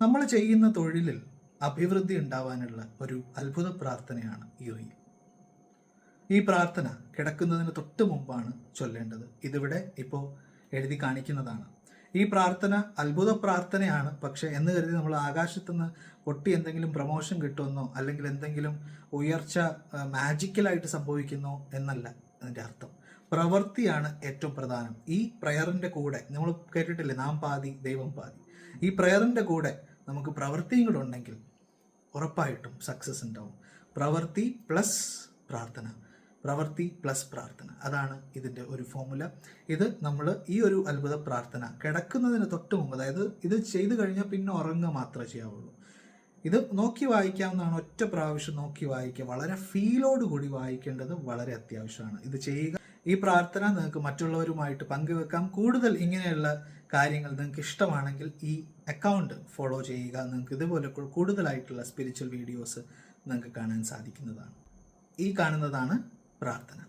നമ്മൾ ചെയ്യുന്ന തൊഴിലിൽ അഭിവൃദ്ധി ഉണ്ടാവാനുള്ള ഒരു അത്ഭുത പ്രാർത്ഥനയാണ് ഈ റീൽ. ഈ പ്രാർത്ഥന കിടക്കുന്നതിന് തൊട്ട് മുമ്പാണ് ചൊല്ലേണ്ടത്. ഇതിവിടെ ഇപ്പോൾ എഴുതി കാണിക്കുന്നതാണ്. ഈ പ്രാർത്ഥന അത്ഭുത പ്രാർത്ഥനയാണ്. പക്ഷെ എന്ന് കരുതി നമ്മൾ ആകാശത്തുനിന്ന് പൊട്ടി എന്തെങ്കിലും പ്രമോഷൻ കിട്ടുമെന്നോ അല്ലെങ്കിൽ എന്തെങ്കിലും ഉയർച്ച മാജിക്കലായിട്ട് സംഭവിക്കുന്നോ എന്നല്ല അതിൻ്റെ അർത്ഥം. പ്രവൃത്തിയാണ് ഏറ്റവും പ്രധാനം. ഈ പ്രയറിൻ്റെ കൂടെ നമ്മൾ കേട്ടിട്ടില്ലേ, നാം പാതി ദൈവം പാതി. ഈ പ്രയറിൻ്റെ കൂടെ നമുക്ക് പ്രവൃത്തിയും കൂടെ ഉണ്ടെങ്കിൽ ഉറപ്പായിട്ടും സക്സസ് ഉണ്ടാവും. പ്രവൃത്തി പ്ലസ് പ്രാർത്ഥന, പ്രവൃത്തി പ്ലസ് പ്രാർത്ഥന, അതാണ് ഇതിൻ്റെ ഒരു ഫോമുല. ഇത് നമ്മൾ ഈ ഒരു അത്ഭുത പ്രാർത്ഥന കിടക്കുന്നതിന് തൊട്ട് മുമ്പ്, അതായത് ഇത് ചെയ്തു കഴിഞ്ഞാൽ പിന്നെ ഉറങ്ങുക മാത്രമേ ചെയ്യാവുള്ളൂ. ഇത് നോക്കി വായിക്കാവുന്നതാണ്. ഒറ്റ പ്രാവശ്യം നോക്കി വായിക്കുക. വളരെ ഫീലോടുകൂടി വായിക്കേണ്ടത് വളരെ അത്യാവശ്യമാണ്. ഇത് ചെയ്യുക. ഈ പ്രാർത്ഥന നിങ്ങൾക്ക് മറ്റുള്ളവരുമായിട്ട് പങ്കുവെക്കാം. കൂടുതൽ ഇങ്ങനെയുള്ള കാര്യങ്ങൾ നിങ്ങൾക്ക് ഇഷ്ടമാണെങ്കിൽ ഈ അക്കൗണ്ട് ഫോളോ ചെയ്യുക. നിങ്ങൾക്ക് ഇതുപോലെ കൂടുതലായിട്ടുള്ള സ്പിരിച്വൽ വീഡിയോസ് നിങ്ങൾക്ക് കാണാൻ സാധിക്കുന്നതാണ്. ഈ കാണുന്നതാണ് പ്രാർത്ഥന.